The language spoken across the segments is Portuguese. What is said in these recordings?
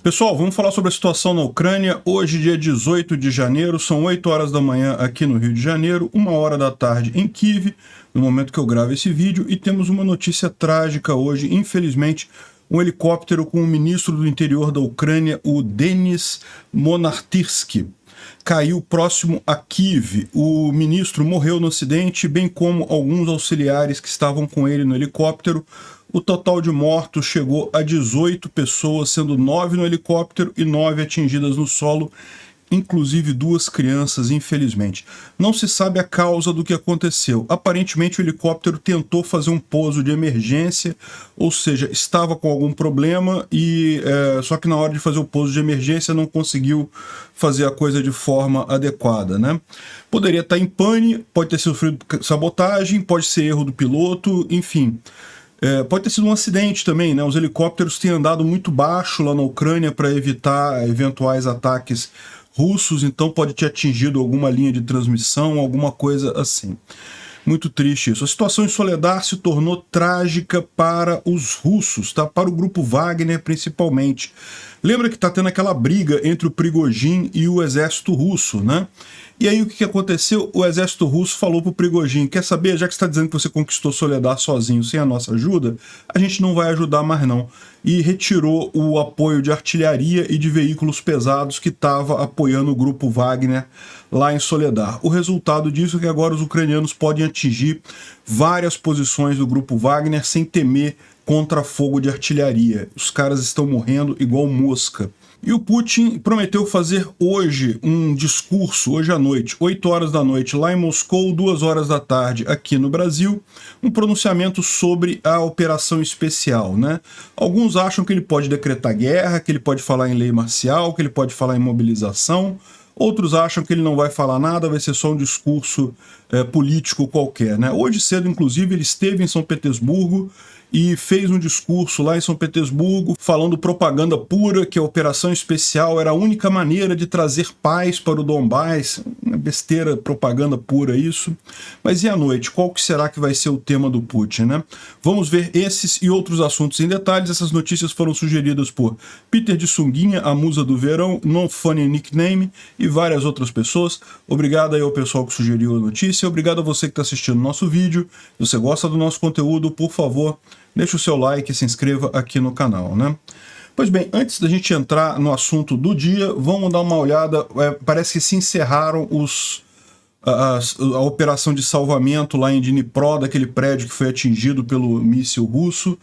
Pessoal, vamos falar sobre a situação na Ucrânia. Hoje, dia 18 de janeiro, são 8 horas da manhã aqui no Rio de Janeiro, 1 hora da tarde em Kiev, no momento que eu gravo esse vídeo, e temos uma notícia trágica hoje. Infelizmente, um helicóptero com o ministro do interior da Ucrânia, o Denis Monartyrsky, caiu próximo a Kiev. O ministro morreu no acidente, bem como alguns auxiliares que estavam com ele no helicóptero. O total de mortos chegou a 18 pessoas, sendo 9 no helicóptero e 9 atingidas no solo, inclusive 2 crianças, infelizmente. Não se sabe a causa do que aconteceu. Aparentemente o helicóptero tentou fazer um pouso de emergência, ou seja, estava com algum problema e só que na hora de fazer o pouso de emergência não conseguiu fazer a coisa de forma adequada, né? Poderia estar em pane, pode ter sofrido sabotagem, pode ser erro do piloto, enfim. Pode ter sido um acidente também, né? Os helicópteros têm andado muito baixo lá na Ucrânia para evitar eventuais ataques russos, então pode ter atingido alguma linha de transmissão, alguma coisa assim. Muito triste isso. A situação em Soledar se tornou trágica para os russos, tá? Para o grupo Wagner principalmente. Lembra que está tendo aquela briga entre o Prigozhin e o exército russo, né? E aí o que aconteceu? O exército russo falou para o Prigozhin: quer saber, já que você está dizendo que você conquistou Soledar sozinho, sem a nossa ajuda, a gente não vai ajudar mais não. E retirou o apoio de artilharia e de veículos pesados que estava apoiando o grupo Wagner lá em Soledar. O resultado disso é que agora os ucranianos podem atingir várias posições do grupo Wagner sem temer contra fogo de artilharia. Os caras estão morrendo igual mosca. E o Putin prometeu fazer hoje um discurso, hoje à noite, 8 horas da noite lá em Moscou, 2 horas da tarde aqui no Brasil, um pronunciamento sobre a operação especial, né? Alguns acham que ele pode decretar guerra, que ele pode falar em lei marcial, que ele pode falar em mobilização. Outros acham que ele não vai falar nada, vai ser só um discurso político qualquer, né? Hoje cedo, inclusive, ele esteve em São Petersburgo e fez um discurso lá em São Petersburgo falando propaganda pura, que a operação especial era a única maneira de trazer paz para o Donbás. Uma besteira, propaganda pura isso. Mas e à noite? Qual que será que vai ser o tema do Putin, né? Vamos ver esses e outros assuntos em detalhes. Essas notícias foram sugeridas por Peter de Sunguinha, a musa do verão, No Funny Nickname e várias outras pessoas. Obrigado aí ao pessoal que sugeriu a notícia. Obrigado a você que está assistindo o nosso vídeo. Se você gosta do nosso conteúdo, por favor, deixa o seu like e se inscreva aqui no canal, né? Pois bem, antes da gente entrar no assunto do dia, vamos dar uma olhada. Parece que se encerraram a operação de salvamento lá em Dnipro, daquele prédio que foi atingido pelo míssil russo.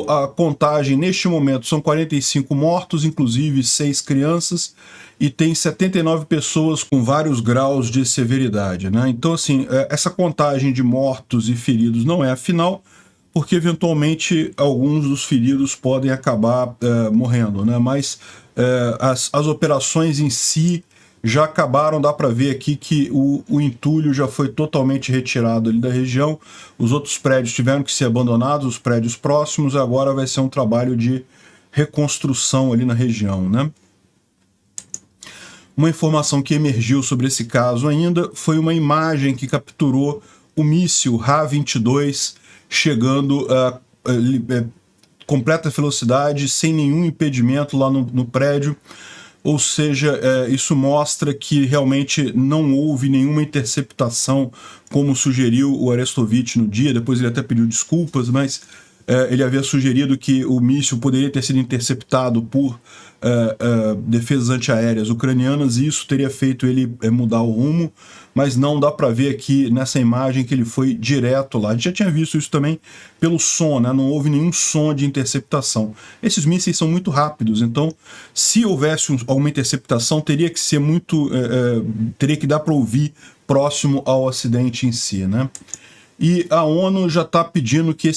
A contagem neste momento são 45 mortos, inclusive 6 crianças, e tem 79 pessoas com vários graus de severidade, né? Então, assim, essa contagem de mortos e feridos não é a final, porque eventualmente alguns dos feridos podem acabar morrendo, né? Mas as operações em si já acabaram. Dá para ver aqui que o entulho já foi totalmente retirado ali da região. Os outros prédios tiveram que ser abandonados, os prédios próximos, e agora vai ser um trabalho de reconstrução ali na região, né? Uma informação que emergiu sobre esse caso ainda foi uma imagem que capturou o míssil Ra-22 chegando a completa velocidade, sem nenhum impedimento lá no prédio. Ou seja, isso mostra que realmente não houve nenhuma interceptação, como sugeriu o Arestovich no dia. Depois ele até pediu desculpas, mas ele havia sugerido que o míssil poderia ter sido interceptado por defesas antiaéreas ucranianas, e isso teria feito ele mudar o rumo, mas não dá para ver aqui nessa imagem que ele foi direto lá. A gente já tinha visto isso também pelo som, né? Não houve nenhum som de interceptação. Esses mísseis são muito rápidos, então se houvesse alguma interceptação, teria que ser muito... teria que dar para ouvir próximo ao acidente em si, né? E a ONU já está pedindo que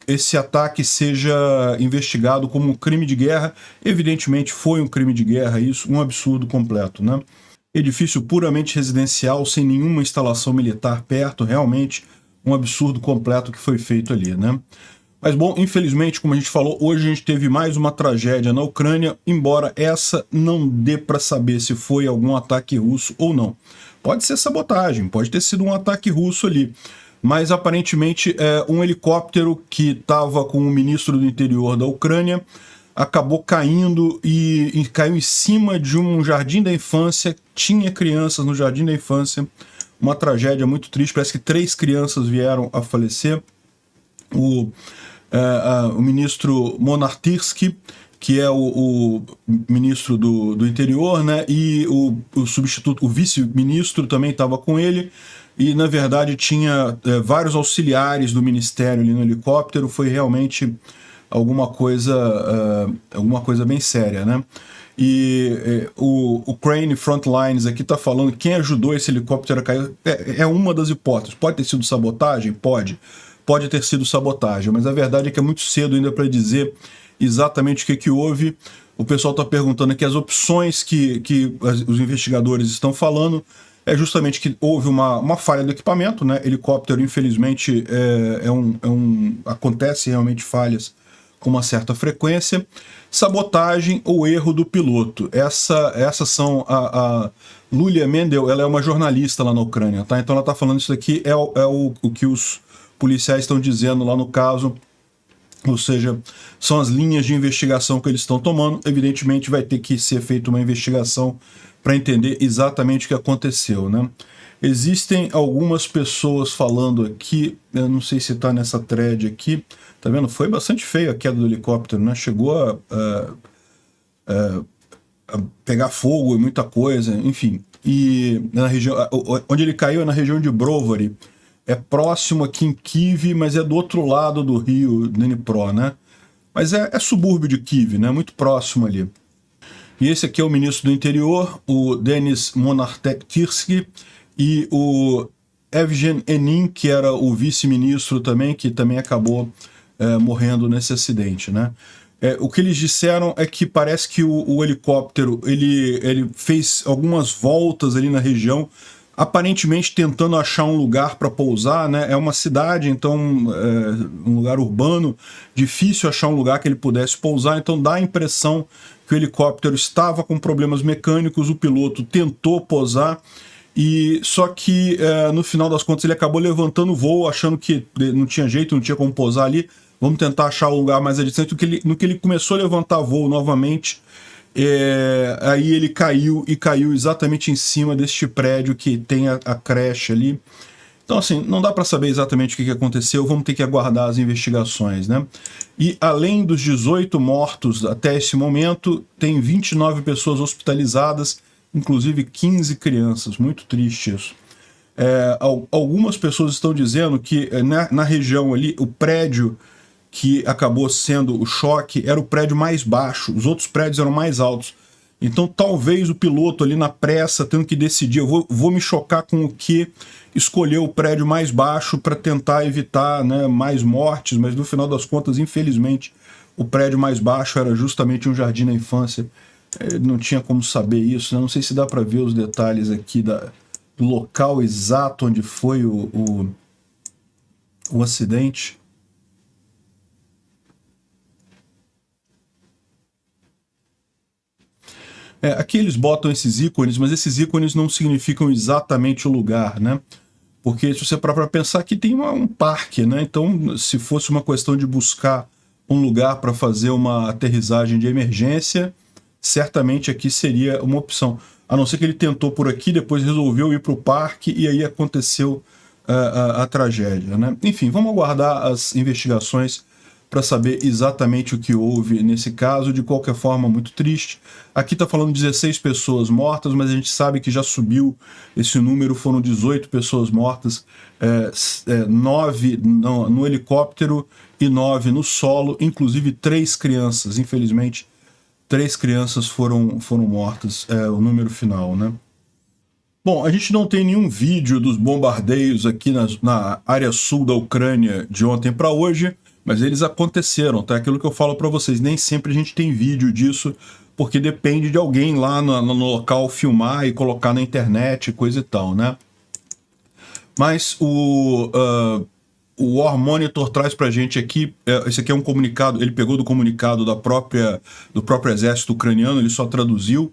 esse ataque seja investigado como um crime de guerra. Evidentemente foi um crime de guerra isso, um absurdo completo, né? Edifício puramente residencial, sem nenhuma instalação militar perto, realmente um absurdo completo que foi feito ali, né? Mas bom, infelizmente, como a gente falou, hoje a gente teve mais uma tragédia na Ucrânia, embora essa não dê para saber se foi algum ataque russo ou não. Pode ser sabotagem, pode ter sido um ataque russo ali. Mas aparentemente um helicóptero que estava com o ministro do interior da Ucrânia acabou caindo e caiu em cima de um jardim da infância. Tinha crianças no jardim da infância. Uma tragédia muito triste. Parece que 3 crianças vieram a falecer. O ministro Monartirsky, que é o ministro do interior, né? E o substituto, o vice-ministro também estava com ele. E, na verdade, tinha vários auxiliares do ministério ali no helicóptero. Foi realmente alguma coisa bem séria, né? E o Crane Frontlines aqui está falando que quem ajudou esse helicóptero a cair é uma das hipóteses. Pode ter sido sabotagem? Pode ter sido sabotagem, mas a verdade é que é muito cedo ainda para dizer exatamente o que houve. O pessoal está perguntando aqui as opções que os investigadores estão falando. É justamente que houve uma falha do equipamento, né? Helicóptero, infelizmente, acontece realmente falhas com uma certa frequência. Sabotagem ou erro do piloto. Essas são a Lulia Mendel, ela é uma jornalista lá na Ucrânia, tá? Então ela está falando isso aqui, o que os policiais estão dizendo lá no caso, ou seja, são as linhas de investigação que eles estão tomando. Evidentemente vai ter que ser feita uma investigação para entender exatamente o que aconteceu, né? Existem algumas pessoas falando aqui, eu não sei se está nessa thread aqui, tá vendo? Foi bastante feio a queda do helicóptero, né? Chegou a pegar fogo e muita coisa, enfim. E na região, onde ele caiu é na região de Brovary, é próximo aqui em Kyiv, mas é do outro lado do rio Dnipro, né? Mas é subúrbio de Kyiv, né? Muito próximo ali. E esse aqui é o ministro do interior, o Denis Monartirsky, e o Evgen Enin, que era o vice-ministro também, que também acabou morrendo nesse acidente, né? O que eles disseram é que parece que o helicóptero ele fez algumas voltas ali na região, aparentemente tentando achar um lugar para pousar, né? É uma cidade, então um lugar urbano, difícil achar um lugar que ele pudesse pousar, então dá a impressão que o helicóptero estava com problemas mecânicos, o piloto tentou pousar, e só que no final das contas ele acabou levantando o voo, achando que não tinha jeito, não tinha como pousar ali, vamos tentar achar um lugar mais distante. No que ele começou a levantar voo novamente, aí ele caiu exatamente em cima deste prédio que tem a creche ali. Então, assim, não dá para saber exatamente o que aconteceu, vamos ter que aguardar as investigações, né? E além dos 18 mortos até esse momento, tem 29 pessoas hospitalizadas, inclusive 15 crianças, muito triste isso. Algumas pessoas estão dizendo que na região ali, o prédio que acabou sendo o choque era o prédio mais baixo, os outros prédios eram mais altos. Então talvez o piloto ali na pressa, tendo que decidir, eu vou me chocar com o que, escolheu o prédio mais baixo para tentar evitar, né, mais mortes, mas no final das contas, infelizmente, o prédio mais baixo era justamente um jardim da infância. Não tinha como saber isso, né? Não sei se dá para ver os detalhes aqui do local exato onde foi o acidente. Aqui eles botam esses ícones, mas esses ícones não significam exatamente o lugar, né? Porque se você parar para pensar, aqui tem um parque, né? Então, se fosse uma questão de buscar um lugar para fazer uma aterrissagem de emergência, certamente aqui seria uma opção. A não ser que ele tentou por aqui, depois resolveu ir para o parque e aí aconteceu a tragédia, né? Enfim, vamos aguardar as investigações para saber exatamente o que houve nesse caso. De qualquer forma, muito triste. Aqui está falando 16 pessoas mortas, mas a gente sabe que já subiu esse número, foram 18 pessoas mortas, 9 no helicóptero e 9 no solo, inclusive 3 crianças, infelizmente, 3 crianças foram mortas, o número final, né? Bom, a gente não tem nenhum vídeo dos bombardeios aqui na área sul da Ucrânia de ontem para hoje, mas eles aconteceram, tá? Aquilo que eu falo para vocês, nem sempre a gente tem vídeo disso, porque depende de alguém lá no local filmar e colocar na internet, coisa e tal, né? Mas o War Monitor traz pra gente aqui, esse aqui é um comunicado, ele pegou do comunicado do próprio exército ucraniano, ele só traduziu,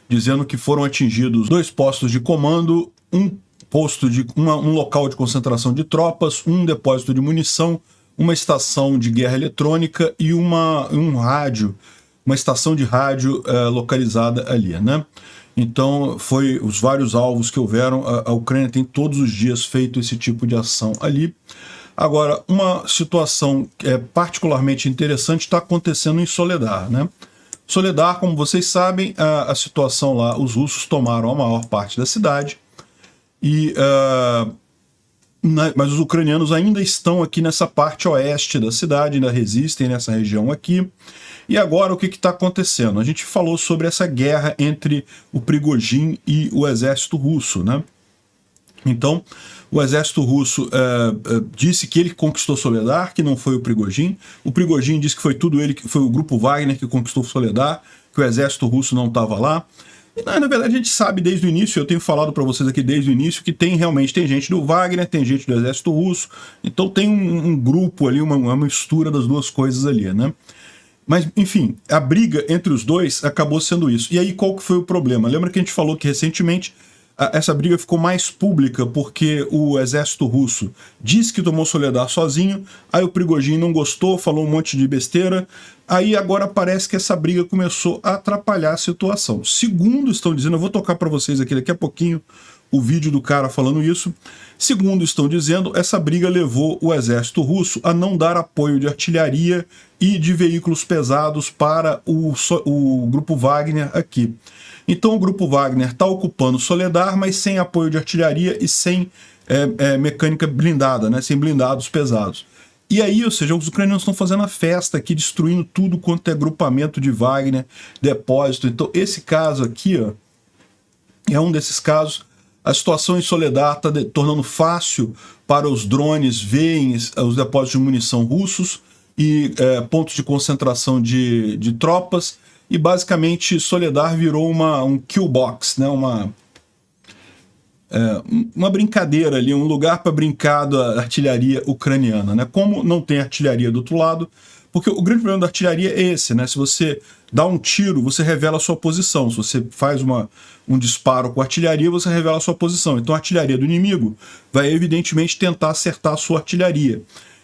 dizendo que foram atingidos 2 postos de comando, um local de concentração de tropas, um depósito de munição, uma estação de guerra eletrônica e um rádio uma estação de rádio localizada ali, né? Então, foi os vários alvos que houveram. A Ucrânia tem todos os dias feito esse tipo de ação ali. Agora, uma situação particularmente interessante está acontecendo em Soledar, né? Soledar, como vocês sabem, a situação lá, os russos tomaram a maior parte da cidade, mas os ucranianos ainda estão aqui nessa parte oeste da cidade, ainda resistem nessa região aqui. E agora o que está acontecendo? A gente falou sobre essa guerra entre o Prigozhin e o exército russo, né? Então, o exército russo disse que ele conquistou Soledar, que não foi o Prigozhin. O Prigozhin disse que foi tudo ele, que foi o grupo Wagner que conquistou Soledar, que o exército russo não estava lá. E, na verdade, a gente sabe desde o início, eu tenho falado para vocês aqui desde o início, que realmente tem gente do Wagner, tem gente do exército russo, então tem um grupo ali, uma mistura das duas coisas ali, né? Mas, enfim, a briga entre os dois acabou sendo isso. E aí, qual que foi o problema? Lembra que a gente falou que recentemente essa briga ficou mais pública porque o exército russo disse que tomou Soledar sozinho, aí o Prigozhin não gostou, falou um monte de besteira, aí agora parece que essa briga começou a atrapalhar a situação. Segundo estão dizendo, eu vou tocar para vocês aqui daqui a pouquinho o vídeo do cara falando isso, segundo estão dizendo, essa briga levou o exército russo a não dar apoio de artilharia e de veículos pesados para o grupo Wagner aqui. Então o grupo Wagner está ocupando Soledar, mas sem apoio de artilharia e sem mecânica blindada, né? Sem blindados pesados. E aí, ou seja, os ucranianos estão fazendo a festa aqui, destruindo tudo quanto é agrupamento de Wagner, depósito. Então esse caso aqui, ó, é um desses casos. A situação em Soledar está tornando fácil para os drones verem os depósitos de munição russos e pontos de concentração de tropas. E basicamente Soledar virou um kill box, né? Uma brincadeira ali, um lugar para brincar da artilharia ucraniana, né? Como não tem artilharia do outro lado, porque o grande problema da artilharia é esse, né? Se você dá um tiro, você revela a sua posição. Se você faz um disparo com artilharia, você revela a sua posição. Então a artilharia do inimigo vai evidentemente tentar acertar a sua artilharia.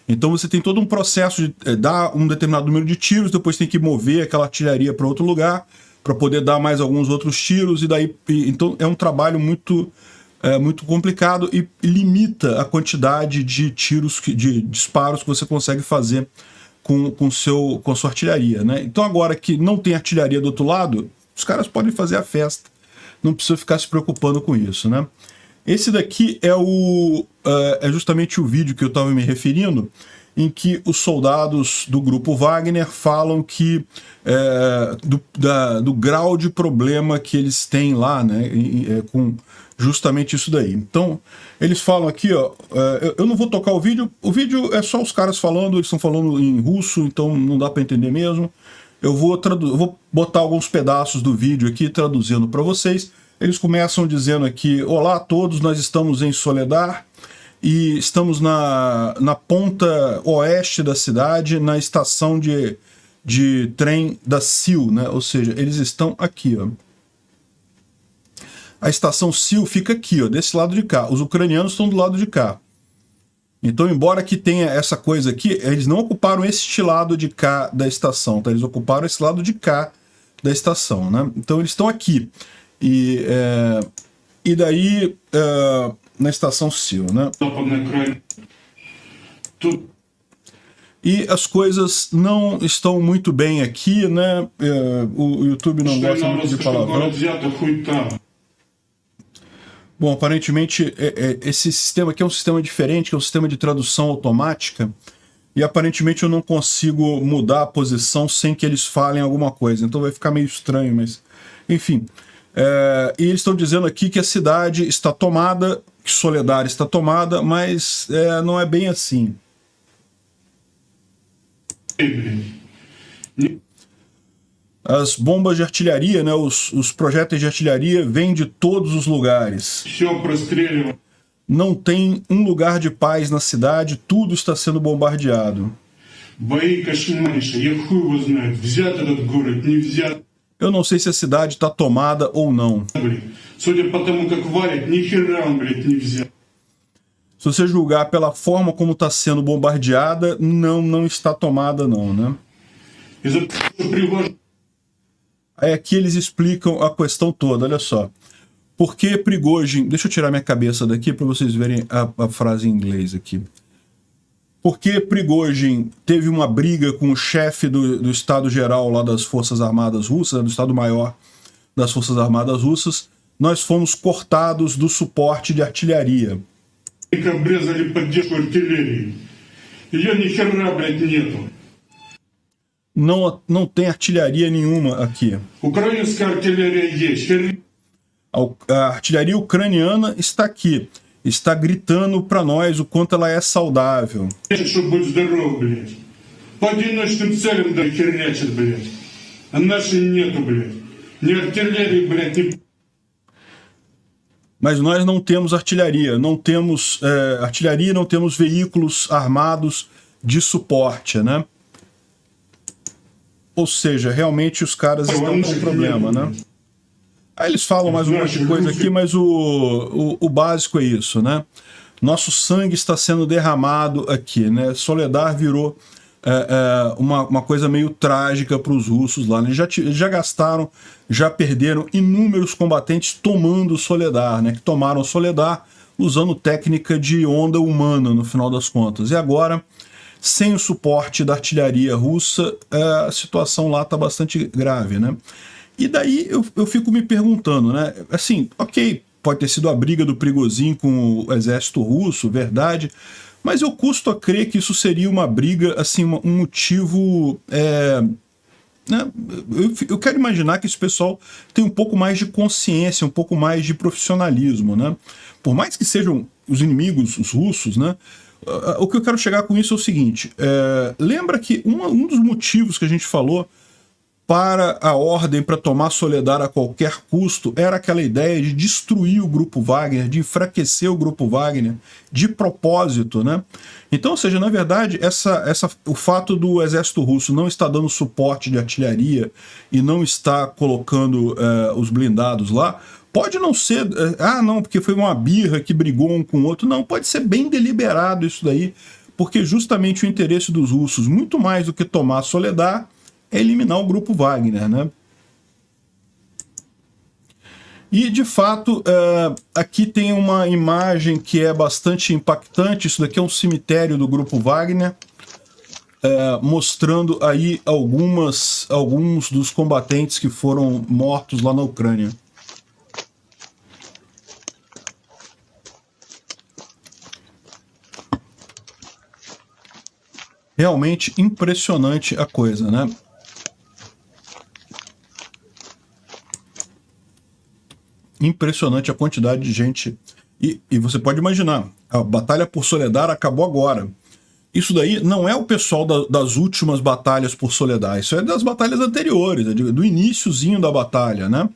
Então você tem todo um processo de dar um determinado número de tiros, depois tem que mover aquela artilharia para outro lugar, para poder dar mais alguns outros tiros, então é um trabalho muito complicado e limita a quantidade de tiros, de disparos que você consegue fazer com a sua artilharia, né? Então agora que não tem artilharia do outro lado, os caras podem fazer a festa, não precisa ficar se preocupando com isso, né? Esse daqui é justamente o vídeo que eu estava me referindo, em que os soldados do grupo Wagner falam que do grau de problema que eles têm lá, né, com justamente isso daí. Então, eles falam aqui, ó, eu não vou tocar o vídeo é só os caras falando, eles estão falando em russo, então não dá para entender mesmo. Eu vou botar alguns pedaços do vídeo aqui, traduzindo para vocês. Eles começam dizendo aqui, olá a todos, nós estamos em Soledar e estamos na ponta oeste da cidade, na estação de trem da SIL, né? Ou seja, eles estão aqui, ó. A estação SIL fica aqui, ó, desse lado de cá. Os ucranianos estão do lado de cá. Então, embora que tenha essa coisa aqui, eles não ocuparam este lado de cá da estação, tá? Eles ocuparam esse lado de cá da estação, né? Então, eles estão aqui. E daí, na estação SIL, né? E as coisas não estão muito bem aqui, né? O YouTube não gosta muito de palavrão. Bom, aparentemente esse sistema aqui é um sistema diferente, que é um sistema de tradução automática, e aparentemente eu não consigo mudar a posição sem que eles falem alguma coisa, então vai ficar meio estranho, mas enfim. E eles estão dizendo aqui que a cidade está tomada, que Soledar está tomada, mas não é bem assim. As bombas de artilharia, né, os projéteis de artilharia vêm de todos os lugares. Não tem um lugar de paz na cidade, tudo está sendo bombardeado. Eu não sei se a cidade está tomada ou não. Se você julgar pela forma como está sendo bombardeada, não está tomada não, né? Aí aqui eles explicam a questão toda, olha só. Por que Prigozhin... Deixa eu tirar minha cabeça daqui para vocês verem a frase em inglês aqui. Por que Prigozhin teve uma briga com o chefe do Estado-Geral lá das Forças Armadas Russas, do Estado-Maior das Forças Armadas Russas? Nós fomos cortados do suporte de artilharia. Não tem artilharia nenhuma aqui. A artilharia ucraniana está aqui. Está gritando para nós o quanto ela é saudável. Mas nós não temos artilharia, não temos artilharia, não temos veículos armados de suporte, né? Ou seja, realmente os caras estão com problema, né? Aí eles falam mais um monte de coisa aqui, mas o básico é isso, né? Nosso sangue está sendo derramado aqui, né? Soledar virou uma coisa meio trágica para os russos lá, né? Eles já gastaram, já perderam inúmeros combatentes tomando Soledar, né? Que tomaram Soledar usando técnica de onda humana, no final das contas. E agora, sem o suporte da artilharia russa, a situação lá está bastante grave, né? E daí eu fico me perguntando, né? Assim, ok, pode ter sido a briga do Prigozhin com o exército russo, verdade, mas eu custo a crer que isso seria uma briga, assim, um motivo... né? Eu quero imaginar que esse pessoal tem um pouco mais de consciência, um pouco mais de profissionalismo, né? Por mais que sejam os inimigos, os russos, né? O que eu quero chegar com isso é o seguinte, lembra que um dos motivos que a gente falou para a ordem para tomar Soledar a qualquer custo era aquela ideia de destruir o Grupo Wagner, de enfraquecer o Grupo Wagner, de propósito, né? Então, ou seja, na verdade, o fato do exército russo não estar dando suporte de artilharia e não estar colocando os blindados lá, pode não ser, não, porque foi uma birra que brigou um com o outro, não, pode ser bem deliberado isso daí, porque justamente o interesse dos russos, muito mais do que tomar Soledar, é eliminar o Grupo Wagner, né? E, de fato, aqui tem uma imagem que é bastante impactante. Isso daqui é um cemitério do Grupo Wagner, mostrando aí alguns dos combatentes que foram mortos lá na Ucrânia. Realmente impressionante a coisa, né? Impressionante a quantidade de gente. E você pode imaginar, a batalha por Soledar acabou agora. Isso daí não é o pessoal das últimas batalhas por Soledar, isso é das batalhas anteriores, do iniciozinho da batalha, né?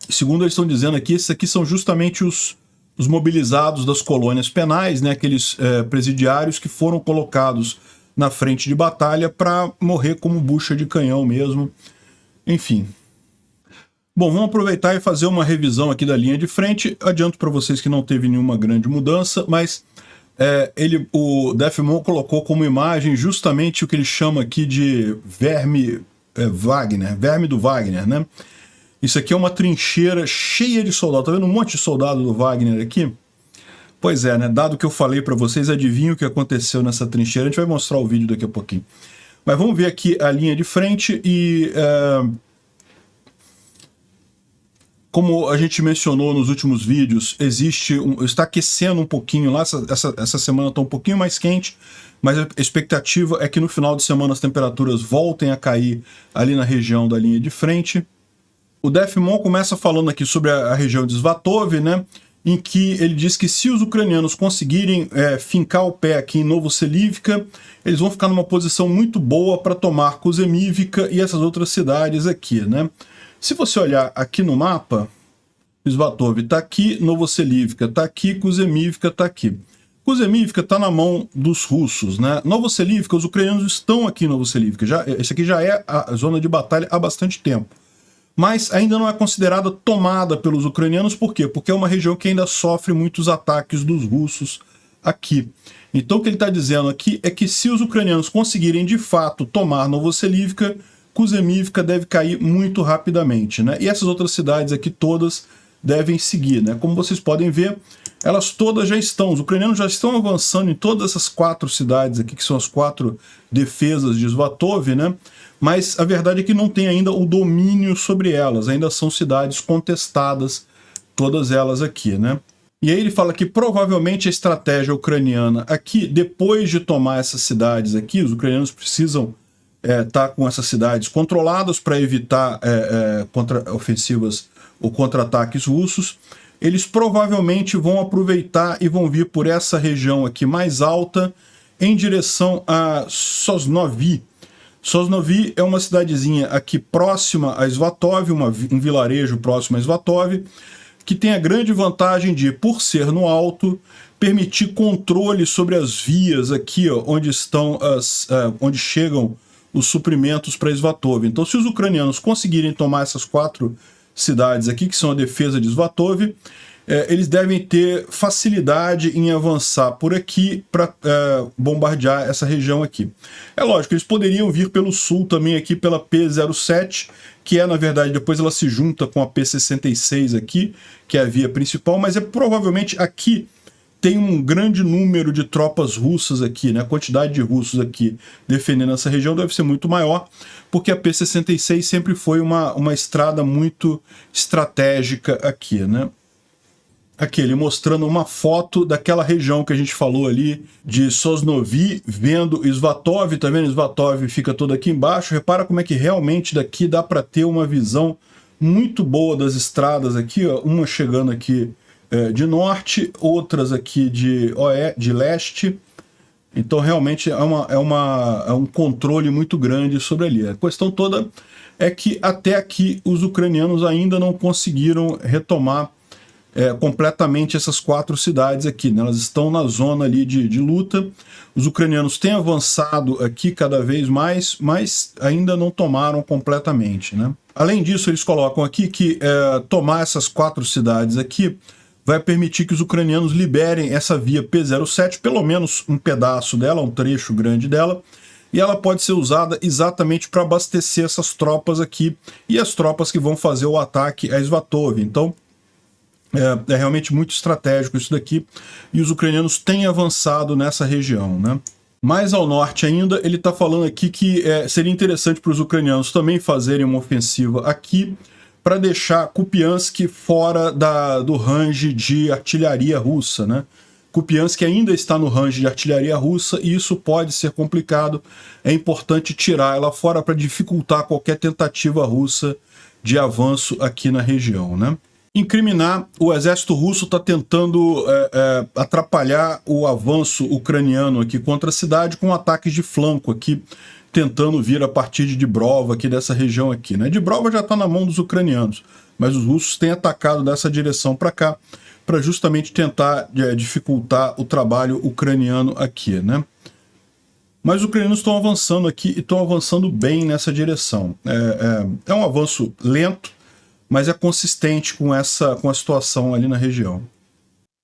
Segundo eles estão dizendo aqui, esses aqui são justamente os mobilizados das colônias penais, né? Aqueles presidiários que foram colocados na frente de batalha para morrer como bucha de canhão mesmo. Enfim. Bom, vamos aproveitar e fazer uma revisão aqui da linha de frente. Adianto para vocês que não teve nenhuma grande mudança, mas o Defmon colocou como imagem justamente o que ele chama aqui de verme Wagner, verme do Wagner, né? Isso aqui é uma trincheira cheia de soldados. Tá vendo um monte de soldado do Wagner aqui? Pois é, né? Dado que eu falei para vocês, adivinha o que aconteceu nessa trincheira. A gente vai mostrar o vídeo daqui a pouquinho. Mas vamos ver aqui a linha de frente e... como a gente mencionou nos últimos vídeos, está aquecendo um pouquinho lá, essa semana está um pouquinho mais quente, mas a expectativa é que no final de semana as temperaturas voltem a cair ali na região da linha de frente. O Defmon começa falando aqui sobre a região de Svatov, né, em que ele diz que se os ucranianos conseguirem fincar o pé aqui em Novoselivka, eles vão ficar numa posição muito boa para tomar Kuzemivka e essas outras cidades aqui, né. Se você olhar aqui no mapa, Svatov está aqui, Novoselivka está aqui, Kuzemivka está aqui. Kuzemivka está na mão dos russos, né? Novoselivka, os ucranianos estão aqui em Novoselivka. Esse aqui já é a zona de batalha há bastante tempo. Mas ainda não é considerada tomada pelos ucranianos, por quê? Porque é uma região que ainda sofre muitos ataques dos russos aqui. Então o que ele está dizendo aqui é que se os ucranianos conseguirem de fato tomar Novoselivka, Kuzemivka deve cair muito rapidamente, né? E essas outras cidades aqui todas devem seguir, né? Como vocês podem ver, elas todas já estão, os ucranianos já estão avançando em todas essas 4 cidades aqui, que são as 4 defesas de Svatov, né? Mas a verdade é que não tem ainda o domínio sobre elas, ainda são cidades contestadas, todas elas aqui, né? E aí ele fala que provavelmente a estratégia ucraniana aqui, depois de tomar essas cidades aqui, os ucranianos precisam estar com essas cidades controladas para evitar contra-ofensivas ou contra-ataques russos. Eles provavelmente vão aproveitar e vão vir por essa região aqui mais alta em direção a Sosnovyï. Sosnovyï é uma cidadezinha aqui próxima a Svatov, um vilarejo próximo a Svatov, que tem a grande vantagem de, por ser no alto, permitir controle sobre as vias aqui, ó, onde chegam os suprimentos para Svatov. Então, se os ucranianos conseguirem tomar essas 4 cidades aqui, que são a defesa de Svatov, eles devem ter facilidade em avançar por aqui para bombardear essa região aqui. É lógico, eles poderiam vir pelo sul também aqui pela P07, que na verdade, depois ela se junta com a P66 aqui, que é a via principal, mas provavelmente aqui tem um grande número de tropas russas aqui, né? A quantidade de russos aqui defendendo essa região deve ser muito maior, porque a P66 sempre foi uma estrada muito estratégica aqui, né? Aqui ele mostrando uma foto daquela região que a gente falou ali, de Sosnovyï, vendo Svatov, tá vendo? Svatov fica todo aqui embaixo. Repara como é que realmente daqui dá para ter uma visão muito boa das estradas aqui, ó, uma chegando aqui de norte, outras aqui de leste. Então realmente é um controle muito grande sobre ali. A questão toda é que até aqui os ucranianos ainda não conseguiram retomar completamente essas 4 cidades aqui, né? Elas estão na zona ali de luta. Os ucranianos têm avançado aqui cada vez mais, mas ainda não tomaram completamente, né? Além disso, eles colocam aqui que tomar essas 4 cidades aqui vai permitir que os ucranianos liberem essa via P07, pelo menos um pedaço dela, um trecho grande dela, e ela pode ser usada exatamente para abastecer essas tropas aqui e as tropas que vão fazer o ataque a Svatov. Então, é realmente muito estratégico isso daqui, e os ucranianos têm avançado nessa região, né? Mais ao norte ainda, ele está falando aqui que seria interessante para os ucranianos também fazerem uma ofensiva aqui, para deixar Kupiansk fora do range de artilharia russa, né? Kupiansk ainda está no range de artilharia russa, e isso pode ser complicado. É importante tirar ela fora para dificultar qualquer tentativa russa de avanço aqui na região, né? Incriminar, o exército russo está tentando atrapalhar o avanço ucraniano aqui contra a cidade com ataques de flanco aqui, tentando vir a partir de Dibrova, aqui dessa região aqui, né? Dibrova já está na mão dos ucranianos, mas os russos têm atacado dessa direção para cá, para justamente tentar dificultar o trabalho ucraniano aqui, né? Mas os ucranianos estão avançando aqui e estão avançando bem nessa direção. É um avanço lento, mas é consistente com a situação ali na região.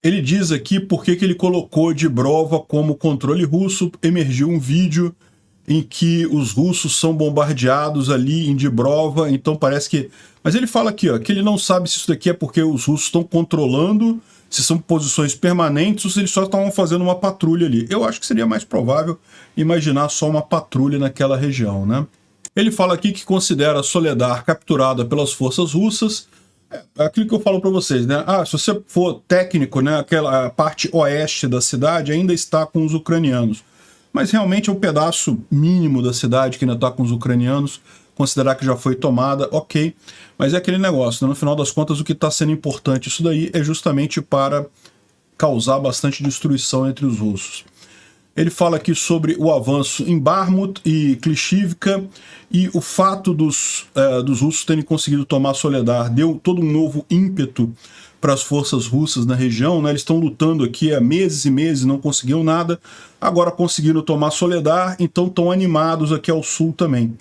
Ele diz aqui por que ele colocou Dibrova como controle russo. Emergiu um vídeo em que os russos são bombardeados ali em Dibrova, então parece que... Mas ele fala aqui, ó, que ele não sabe se isso daqui é porque os russos estão controlando, se são posições permanentes ou se eles só estavam fazendo uma patrulha ali. Eu acho que seria mais provável imaginar só uma patrulha naquela região, né? Ele fala aqui que considera Soledar capturada pelas forças russas. Aquilo que eu falo para vocês, né? Se você for técnico, né, aquela parte oeste da cidade ainda está com os ucranianos. Mas realmente é um pedaço mínimo da cidade que ainda está com os ucranianos. Considerar que já foi tomada, ok. Mas é aquele negócio, né? No final das contas, o que está sendo importante isso daí é justamente para causar bastante destruição entre os russos. Ele fala aqui sobre o avanço em Bakhmut e Klishivka, e o fato dos russos terem conseguido tomar Soledar deu todo um novo ímpeto para as forças russas na região, né? Eles estão lutando aqui há meses e meses, não conseguiram nada, agora conseguiram tomar Soledar, então estão animados aqui ao sul também.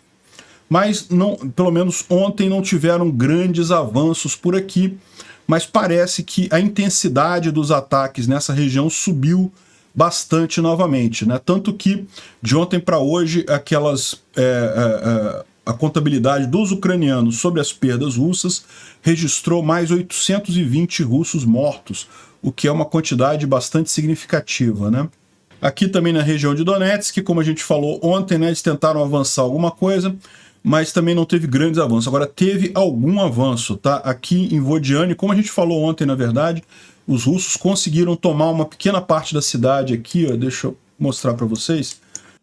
Mas, pelo menos ontem, não tiveram grandes avanços por aqui, mas parece que a intensidade dos ataques nessa região subiu bastante novamente, né? Tanto que de ontem para hoje a contabilidade dos ucranianos sobre as perdas russas registrou mais 820 russos mortos, o que é uma quantidade bastante significativa, né? Aqui também na região de Donetsk, como a gente falou ontem, né, eles tentaram avançar alguma coisa, mas também não teve grandes avanços. Agora, teve algum avanço, tá? Aqui em Vodiane, como a gente falou ontem, na verdade, os russos conseguiram tomar uma pequena parte da cidade aqui, ó, deixa eu mostrar para vocês.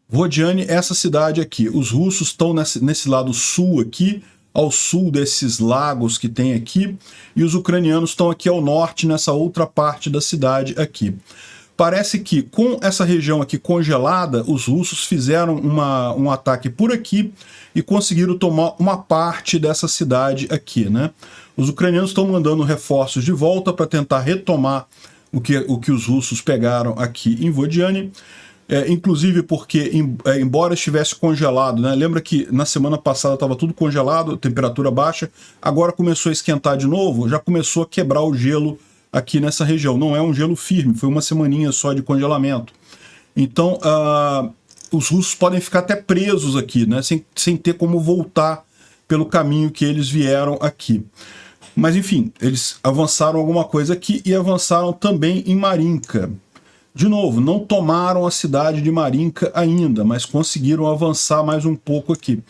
Vodiane, essa cidade aqui. Os russos estão nesse lado sul aqui, ao sul desses lagos que tem aqui, e os ucranianos estão aqui ao norte, nessa outra parte da cidade aqui. Parece que com essa região aqui congelada, os russos fizeram um ataque por aqui e conseguiram tomar uma parte dessa cidade aqui, né? Os ucranianos estão mandando reforços de volta para tentar retomar o que os russos pegaram aqui em Vodiane, inclusive porque, embora estivesse congelado, né? Lembra que na semana passada estava tudo congelado, temperatura baixa, agora começou a esquentar de novo, já começou a quebrar o gelo aqui nessa região. Não é um gelo firme, foi uma semaninha só de congelamento. Então, os russos podem ficar até presos aqui, né, sem ter como voltar pelo caminho que eles vieram aqui. Mas, enfim, eles avançaram alguma coisa aqui e avançaram também em Marinka. De novo, não tomaram a cidade de Marinka ainda, mas conseguiram avançar mais um pouco aqui.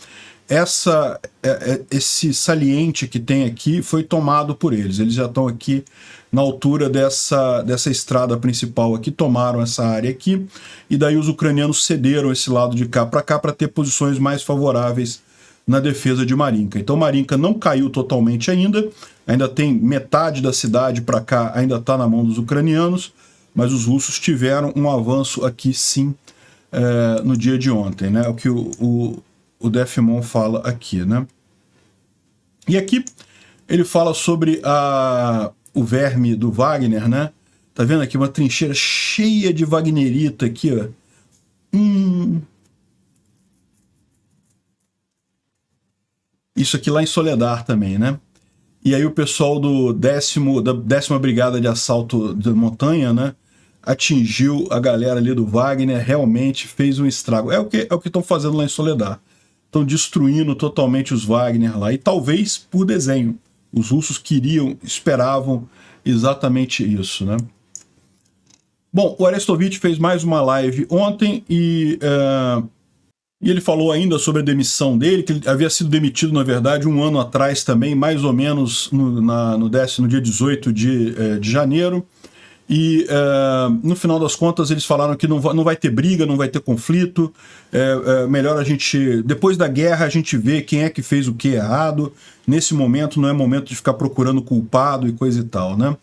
Esse saliente que tem aqui foi tomado por eles. Eles já estão aqui na altura dessa estrada principal aqui, tomaram essa área aqui, e daí os ucranianos cederam esse lado de cá para ter posições mais favoráveis na defesa de Marinka. Então Marinka não caiu totalmente ainda tem metade da cidade para cá, ainda está na mão dos ucranianos, mas os russos tiveram um avanço aqui sim no dia de ontem, né? O que o Defimon fala aqui, né? E aqui ele fala sobre o verme do Wagner, né? Tá vendo aqui uma trincheira cheia de wagnerita aqui, ó. Isso aqui lá em Soledar também, né? E aí o pessoal da 10ª Brigada de Assalto de Montanha, né? Atingiu a galera ali do Wagner, realmente fez um estrago. É o que estão fazendo lá em Soledar. Estão destruindo totalmente os Wagner lá, e talvez por desenho. Os russos esperavam exatamente isso, né? Bom, o Arestovich fez mais uma live ontem e ele falou ainda sobre a demissão dele, que ele havia sido demitido, na verdade, um ano atrás também, mais ou menos no dia 18 de janeiro. E no final das contas eles falaram que não vai ter briga, não vai ter conflito, melhor a gente, depois da guerra a gente vê quem é que fez o que errado, nesse momento não é momento de ficar procurando culpado e coisa e tal, né?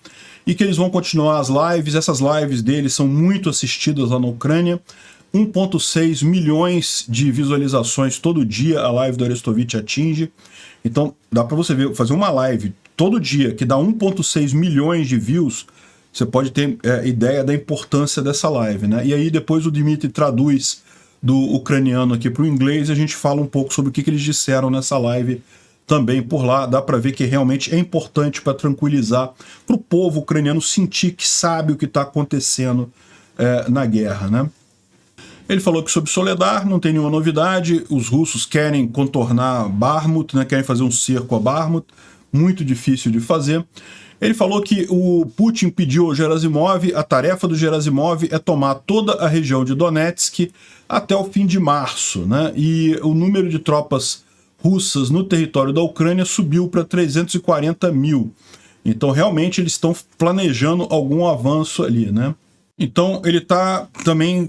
E que eles vão continuar as lives, essas lives deles são muito assistidas lá na Ucrânia, 1,6 milhões de visualizações todo dia a live do Arestovich atinge, então dá para você ver, fazer uma live todo dia que dá 1,6 milhões de views. Você pode ter ideia da importância dessa live, né? E aí depois o Dmitry traduz do ucraniano aqui para o inglês e a gente fala um pouco sobre o que eles disseram nessa live também por lá. Dá para ver que realmente é importante para tranquilizar, para o povo ucraniano sentir que sabe o que está acontecendo na guerra, né? Ele falou que sobre Soledar não tem nenhuma novidade, os russos querem contornar Bakhmut, né? Querem fazer um cerco a Bakhmut, muito difícil de fazer. Ele falou que o Putin pediu ao Gerasimov, a tarefa do Gerasimov é tomar toda a região de Donetsk até o fim de março, né? E o número de tropas russas no território da Ucrânia subiu para 340 mil. Então, realmente, eles estão planejando algum avanço ali, né? Então, ele está também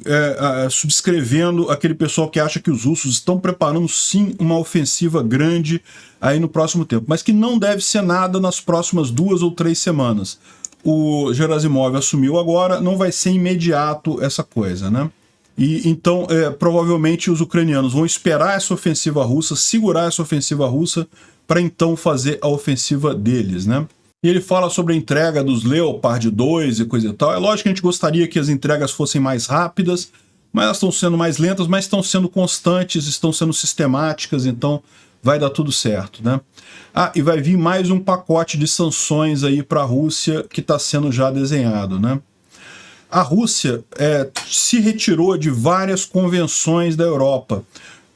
subscrevendo aquele pessoal que acha que os russos estão preparando, sim, uma ofensiva grande aí no próximo tempo, mas que não deve ser nada nas próximas 2 ou 3 semanas. O Gerasimov assumiu agora, não vai ser imediato essa coisa, né? E então, provavelmente, os ucranianos vão esperar essa ofensiva russa, segurar essa ofensiva russa, para então fazer a ofensiva deles, né? E ele fala sobre a entrega dos Leopard 2 e coisa e tal. É lógico que a gente gostaria que as entregas fossem mais rápidas, mas elas estão sendo mais lentas, mas estão sendo constantes, estão sendo sistemáticas, então vai dar tudo certo, né? Ah, e vai vir mais um pacote de sanções aí para a Rússia que está sendo já desenhado, né? A Rússia se retirou de várias convenções da Europa,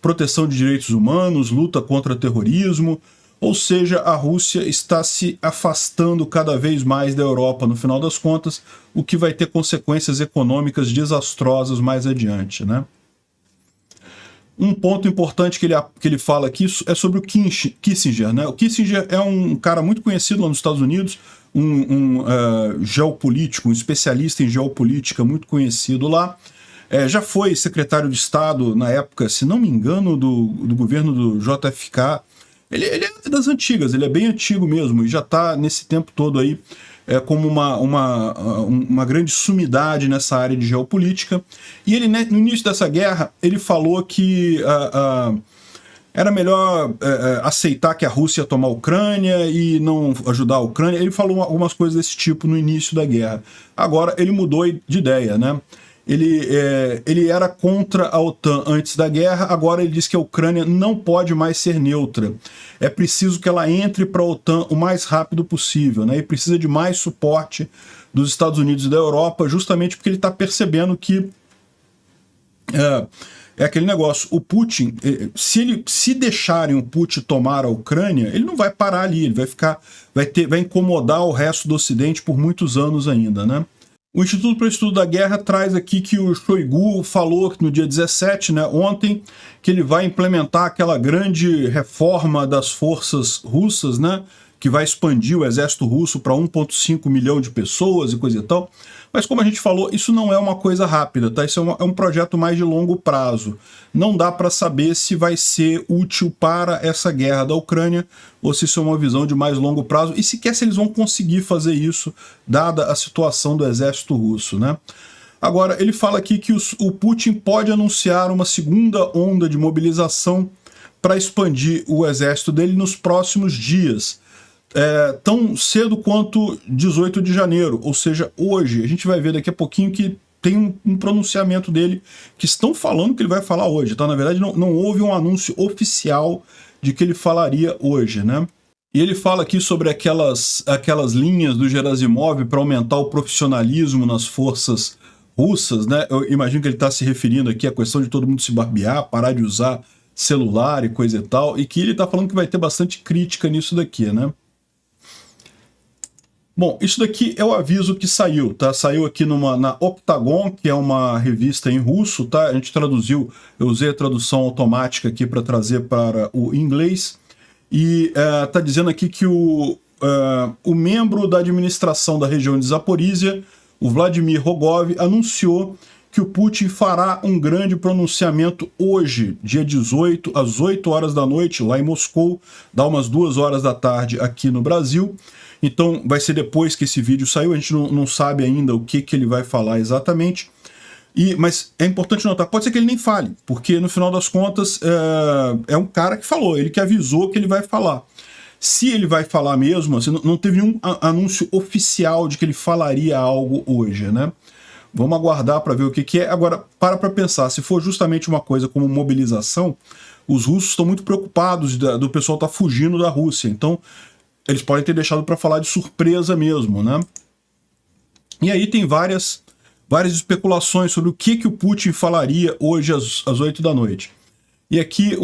proteção de direitos humanos, luta contra terrorismo, ou seja, a Rússia está se afastando cada vez mais da Europa, no final das contas, o que vai ter consequências econômicas desastrosas mais adiante, né? Um ponto importante que ele fala aqui é sobre o Kissinger, né? O Kissinger é um cara muito conhecido lá nos Estados Unidos, um geopolítico, um especialista em geopolítica muito conhecido lá. Já foi secretário de Estado na época, se não me engano, do governo do JFK. Ele é das antigas, ele é bem antigo mesmo, e já está nesse tempo todo aí como uma grande sumidade nessa área de geopolítica. E ele, né, no início dessa guerra, ele falou que era melhor aceitar que a Rússia ia tomar a Ucrânia e não ajudar a Ucrânia. Ele falou algumas coisas desse tipo no início da guerra. Agora ele mudou de ideia, né? Ele era contra a OTAN antes da guerra, agora ele diz que a Ucrânia não pode mais ser neutra. É preciso que ela entre para a OTAN o mais rápido possível, né? E precisa de mais suporte dos Estados Unidos e da Europa, justamente porque ele está percebendo que é aquele negócio, o Putin, se deixarem o Putin tomar a Ucrânia, ele não vai parar ali, ele vai incomodar o resto do Ocidente por muitos anos ainda, né? O Instituto para o Estudo da Guerra traz aqui que o Shoigu falou no dia 17, né, ontem, que ele vai implementar aquela grande reforma das forças russas, né, que vai expandir o exército russo para 1,5 milhão de pessoas e coisa e tal. Mas como a gente falou, isso não é uma coisa rápida, tá? Isso é um projeto mais de longo prazo. Não dá para saber se vai ser útil para essa guerra da Ucrânia ou se isso é uma visão de mais longo prazo e sequer se eles vão conseguir fazer isso, dada a situação do exército russo, né? Agora, ele fala aqui que o Putin pode anunciar uma segunda onda de mobilização para expandir o exército dele nos próximos dias. Tão cedo quanto 18 de janeiro, ou seja, hoje. A gente vai ver daqui a pouquinho que tem um pronunciamento dele que estão falando que ele vai falar hoje, tá? Na verdade, não houve um anúncio oficial de que ele falaria hoje, né? E ele fala aqui sobre aquelas linhas do Gerasimov para aumentar o profissionalismo nas forças russas, né? Eu imagino que ele está se referindo aqui à questão de todo mundo se barbear, parar de usar celular e coisa e tal, e que ele está falando que vai ter bastante crítica nisso daqui, né? Bom, isso daqui é o aviso que saiu, tá? Saiu aqui na Octagon, que é uma revista em russo, tá? A gente traduziu, eu usei a tradução automática aqui para trazer para o inglês, e tá dizendo aqui que o membro da administração da região de Zaporizhia, o Vladimir Rogov, anunciou que o Putin fará um grande pronunciamento hoje, dia 18, às 8 horas da noite, lá em Moscou, dá umas 2 horas da tarde aqui no Brasil. Então vai ser depois que esse vídeo saiu, a gente não sabe ainda o que ele vai falar exatamente. Mas é importante notar, pode ser que ele nem fale, porque no final das contas é um cara que falou, ele que avisou que ele vai falar. Se ele vai falar mesmo, assim, não teve nenhum anúncio oficial de que ele falaria algo hoje, né? Vamos aguardar para ver o que é. Agora, para pensar, se for justamente uma coisa como mobilização, os russos estão muito preocupados do pessoal estar fugindo da Rússia, então eles podem ter deixado para falar de surpresa mesmo, né? E aí tem várias especulações sobre o que o Putin falaria hoje às 8 da noite. E aqui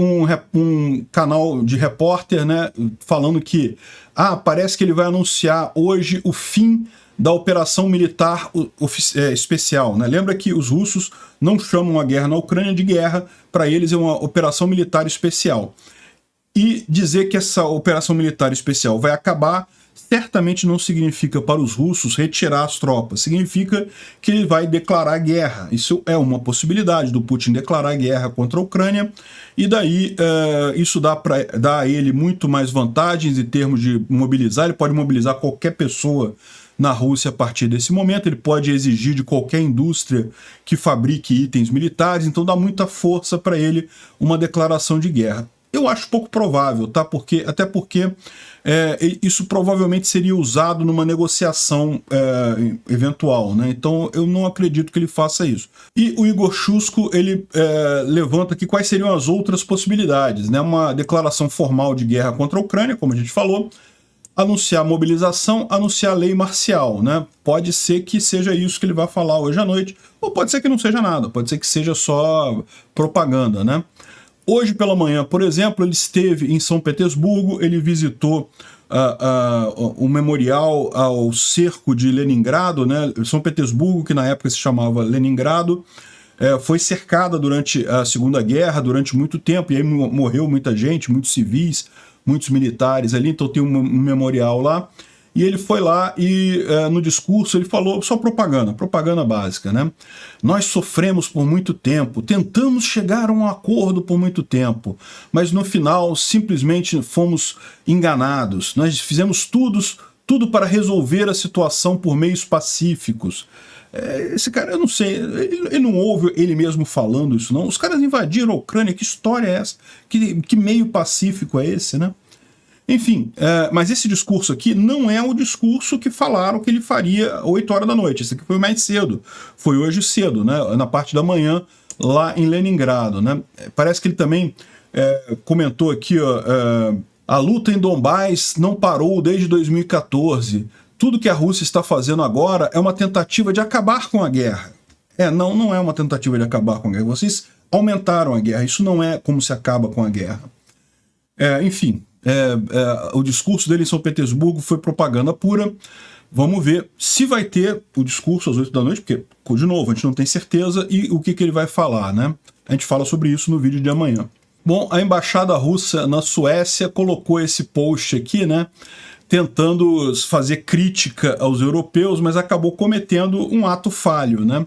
um canal de repórter, né, falando que parece que ele vai anunciar hoje o fim da operação militar especial, né? Lembra que os russos não chamam a guerra na Ucrânia de guerra, para eles é uma operação militar especial. E dizer que essa operação militar especial vai acabar certamente não significa para os russos retirar as tropas, significa que ele vai declarar guerra. Isso é uma possibilidade do Putin declarar guerra contra a Ucrânia, e daí isso dá a ele muito mais vantagens em termos de mobilizar. Ele pode mobilizar qualquer pessoa na Rússia a partir desse momento, ele pode exigir de qualquer indústria que fabrique itens militares, então dá muita força para ele uma declaração de guerra. Eu acho pouco provável, tá? Até porque isso provavelmente seria usado numa negociação eventual, né? Então eu não acredito que ele faça isso. E o Igor Shusko, ele levanta aqui quais seriam as outras possibilidades, né? Uma declaração formal de guerra contra a Ucrânia, como a gente falou, anunciar mobilização, anunciar lei marcial, né? Pode ser que seja isso que ele vai falar hoje à noite, ou pode ser que não seja nada, pode ser que seja só propaganda, né? Hoje pela manhã, por exemplo, ele esteve em São Petersburgo, ele visitou o memorial ao cerco de Leningrado, né? São Petersburgo, que na época se chamava Leningrado, foi cercada durante a Segunda Guerra, durante muito tempo, e aí morreu muita gente, muitos civis, muitos militares ali, então tem um memorial lá. E ele foi lá e no discurso ele falou só propaganda básica, né? Nós sofremos por muito tempo, tentamos chegar a um acordo por muito tempo, mas no final simplesmente fomos enganados. Nós fizemos tudo para resolver a situação por meios pacíficos. Esse cara, eu não sei, ele não ouve ele mesmo falando isso, não. Os caras invadiram a Ucrânia, que história é essa? Que meio pacífico é esse, né? Enfim, mas esse discurso aqui não é o discurso que falaram que ele faria 8 horas da noite. Esse aqui foi mais cedo. Foi hoje cedo, né? Na parte da manhã, lá em Leningrado, né? Parece que ele também comentou aqui, ó, a luta em Donbás não parou desde 2014. Tudo que a Rússia está fazendo agora é uma tentativa de acabar com a guerra. Não é uma tentativa de acabar com a guerra. Vocês aumentaram a guerra. Isso não é como se acaba com a guerra. Enfim... o discurso dele em São Petersburgo foi propaganda pura. Vamos ver se vai ter o discurso às 8 da noite, porque, de novo, a gente não tem certeza e o que ele vai falar, né? A gente fala sobre isso no vídeo de amanhã. Bom, a embaixada russa na Suécia colocou esse post aqui, né? Tentando fazer crítica aos europeus, mas acabou cometendo um ato falho, né?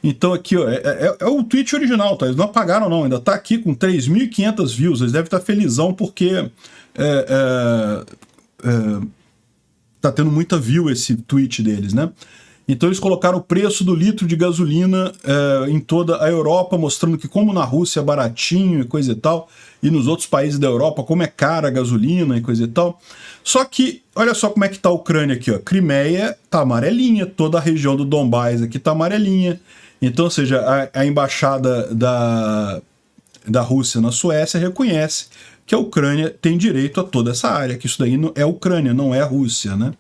Então aqui, ó, é o tweet original, tá? Eles não apagaram não, ainda tá aqui com 3.500 views, eles devem estar felizão porque tá tendo muita view esse tweet deles, né? Então eles colocaram o preço do litro de gasolina em toda a Europa, mostrando que como na Rússia é baratinho e coisa e tal, e nos outros países da Europa como é cara a gasolina e coisa e tal. Só que, olha só como é que tá a Ucrânia aqui, ó. Crimeia tá amarelinha, toda a região do Donbás aqui tá amarelinha. Então, ou seja, a embaixada da Rússia na Suécia reconhece que a Ucrânia tem direito a toda essa área, que isso daí é Ucrânia, não é a Rússia, né?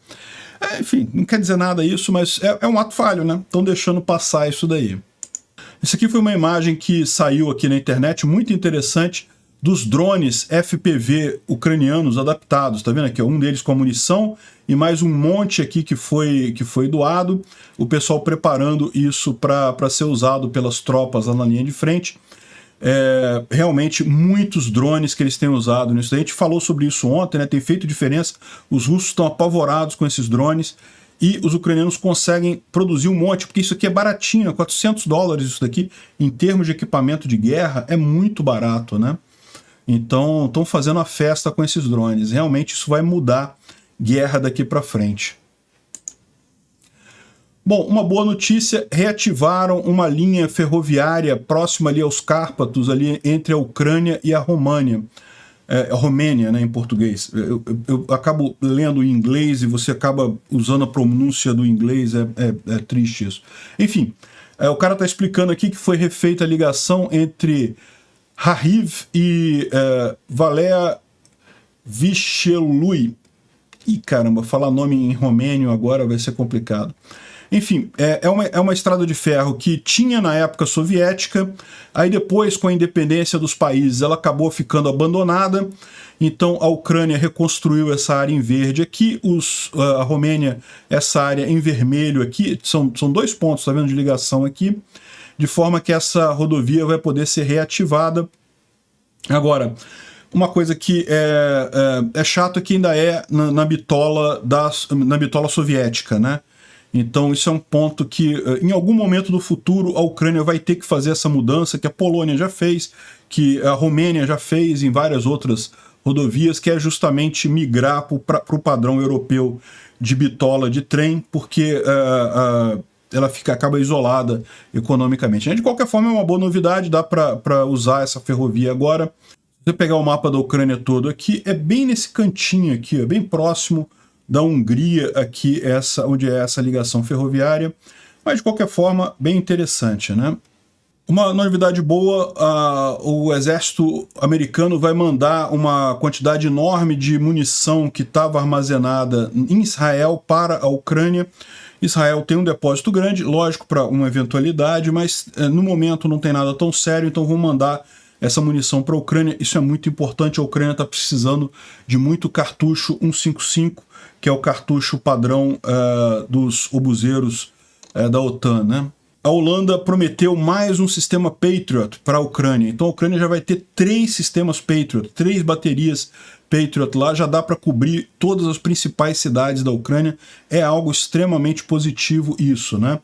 Enfim, não quer dizer nada isso, mas é um ato falho, né? Estão deixando passar isso daí. Isso aqui foi uma imagem que saiu aqui na internet, muito interessante, dos drones FPV ucranianos adaptados. Tá vendo aqui? Um deles com a munição e mais um monte aqui que foi doado. O pessoal preparando isso para ser usado pelas tropas lá na linha de frente. Realmente muitos drones que eles têm usado nisso. A gente falou sobre isso ontem, né? Tem feito diferença. Os russos estão apavorados com esses drones e os ucranianos conseguem produzir um monte, porque isso aqui é baratinho, é $400 isso daqui. Em termos de equipamento de guerra, é muito barato, né? Então, estão fazendo a festa com esses drones. Realmente isso vai mudar guerra daqui para frente. Bom, uma boa notícia, reativaram uma linha ferroviária próxima ali aos Cárpatos, ali entre a Ucrânia e a Romênia. A Romênia, né, em português. Eu acabo lendo em inglês e você acaba usando a pronúncia do inglês, é triste isso. Enfim, o cara está explicando aqui que foi refeita a ligação entre Kharkiv e Valea Vichelui. Ih, caramba, falar nome em romênio agora vai ser complicado. Enfim, é uma estrada de ferro que tinha na época soviética, aí depois, com a independência dos países, ela acabou ficando abandonada, então a Ucrânia reconstruiu essa área em verde aqui, a Romênia, essa área em vermelho aqui, são 2 pontos, tá vendo, de ligação aqui, de forma que essa rodovia vai poder ser reativada. Agora, uma coisa que é chato é que ainda é na bitola soviética, né? Então isso é um ponto que em algum momento do futuro a Ucrânia vai ter que fazer essa mudança, que a Polônia já fez, que a Romênia já fez em várias outras rodovias, que é justamente migrar para o padrão europeu de bitola de trem, porque ela acaba isolada economicamente. De qualquer forma, é uma boa novidade, dá para usar essa ferrovia agora. Se você pegar o mapa da Ucrânia todo aqui, é bem nesse cantinho aqui, é bem próximo da Hungria aqui, onde é essa ligação ferroviária, mas de qualquer forma, bem interessante, né? Uma novidade boa, o exército americano vai mandar uma quantidade enorme de munição que estava armazenada em Israel para a Ucrânia. Israel tem um depósito grande, lógico, para uma eventualidade, mas no momento não tem nada tão sério, então vão mandar essa munição para a Ucrânia. Isso é muito importante, a Ucrânia está precisando de muito cartucho 155, que é o cartucho padrão dos obuseiros da OTAN, né? A Holanda prometeu mais um sistema Patriot para a Ucrânia. Então a Ucrânia já vai ter 3 sistemas Patriot, 3 baterias Patriot lá, já dá para cobrir todas as principais cidades da Ucrânia. É algo extremamente positivo isso, né?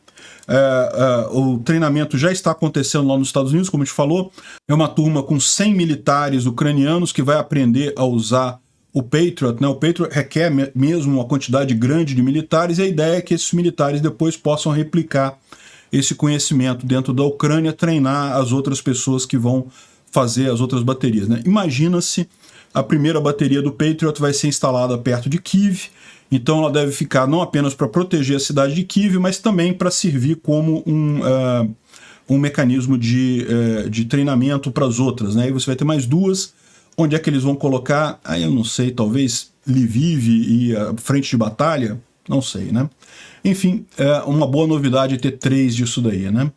O treinamento já está acontecendo lá nos Estados Unidos, como a gente falou. É uma turma com 100 militares ucranianos que vai aprender a usar o Patriot, né? O Patriot requer mesmo uma quantidade grande de militares, e a ideia é que esses militares depois possam replicar esse conhecimento dentro da Ucrânia, treinar as outras pessoas que vão fazer as outras baterias, né? Imagina-se, a primeira bateria do Patriot vai ser instalada perto de Kyiv, então ela deve ficar não apenas para proteger a cidade de Kyiv, mas também para servir como um mecanismo de treinamento para as outras, né? Aí você vai ter mais 2, onde é que eles vão colocar? Aí eu não sei, talvez Lviv e a frente de batalha, não sei, né? Enfim, é uma boa novidade ter 3 disso daí, né?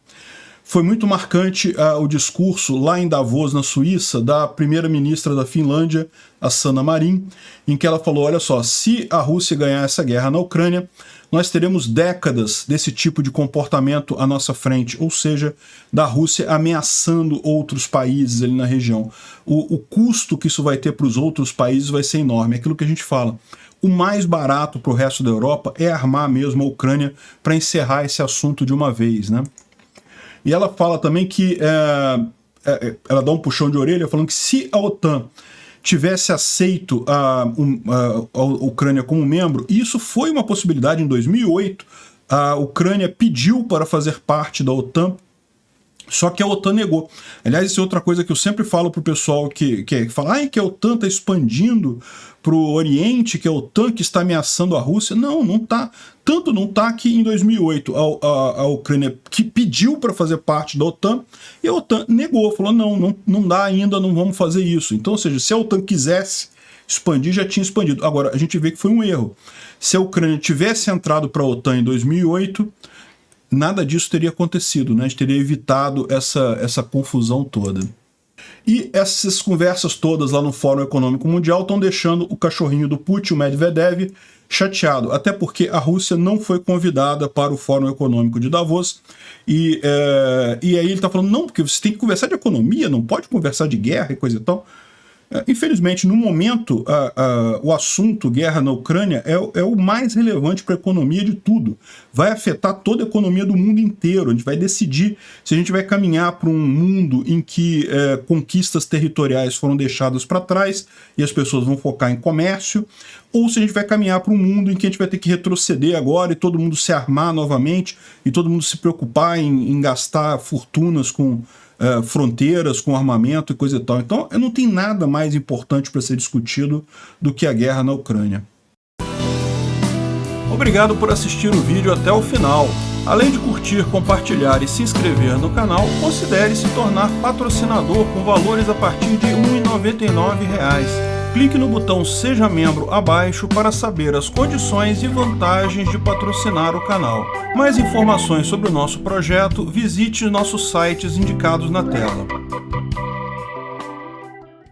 Foi muito marcante o discurso lá em Davos, na Suíça, da primeira-ministra da Finlândia, a Sanna Marin, em que ela falou, olha só, se a Rússia ganhar essa guerra na Ucrânia, nós teremos décadas desse tipo de comportamento à nossa frente, ou seja, da Rússia ameaçando outros países ali na região. O custo que isso vai ter para os outros países vai ser enorme, é aquilo que a gente fala. O mais barato para o resto da Europa é armar mesmo a Ucrânia para encerrar esse assunto de uma vez, né? E ela fala também que ela dá um puxão de orelha falando que se a OTAN tivesse aceito a Ucrânia como membro, e isso foi uma possibilidade em 2008, a Ucrânia pediu para fazer parte da OTAN, só que a OTAN negou. Aliás, isso é outra coisa que eu sempre falo para o pessoal que fala que a OTAN está expandindo para o Oriente, que a OTAN que está ameaçando a Rússia. Não, não está. Tanto não está que em 2008 a Ucrânia que pediu para fazer parte da OTAN, e a OTAN negou, falou não dá ainda, não vamos fazer isso. Então, ou seja, se a OTAN quisesse expandir, já tinha expandido. Agora, a gente vê que foi um erro. Se a Ucrânia tivesse entrado para a OTAN em 2008... nada disso teria acontecido, né? A gente teria evitado essa confusão toda. E essas conversas todas lá no Fórum Econômico Mundial estão deixando o cachorrinho do Putin, o Medvedev, chateado, até porque a Rússia não foi convidada para o Fórum Econômico de Davos, e aí ele está falando, não, porque você tem que conversar de economia, não pode conversar de guerra e coisa e tal. Infelizmente, no momento, o assunto guerra na Ucrânia é o mais relevante para a economia de tudo. Vai afetar toda a economia do mundo inteiro. A gente vai decidir se a gente vai caminhar para um mundo em que conquistas territoriais foram deixadas para trás e as pessoas vão focar em comércio, ou se a gente vai caminhar para um mundo em que a gente vai ter que retroceder agora e todo mundo se armar novamente e todo mundo se preocupar em gastar fortunas com fronteiras, com armamento e coisa e tal. Então, não tem nada mais importante para ser discutido do que a guerra na Ucrânia. Obrigado por assistir o vídeo até o final. Além de curtir, compartilhar e se inscrever no canal, considere se tornar patrocinador com valores a partir de R$ 1,99. Clique no botão Seja Membro abaixo para saber as condições e vantagens de patrocinar o canal. Mais informações sobre o nosso projeto, visite nossos sites indicados na tela.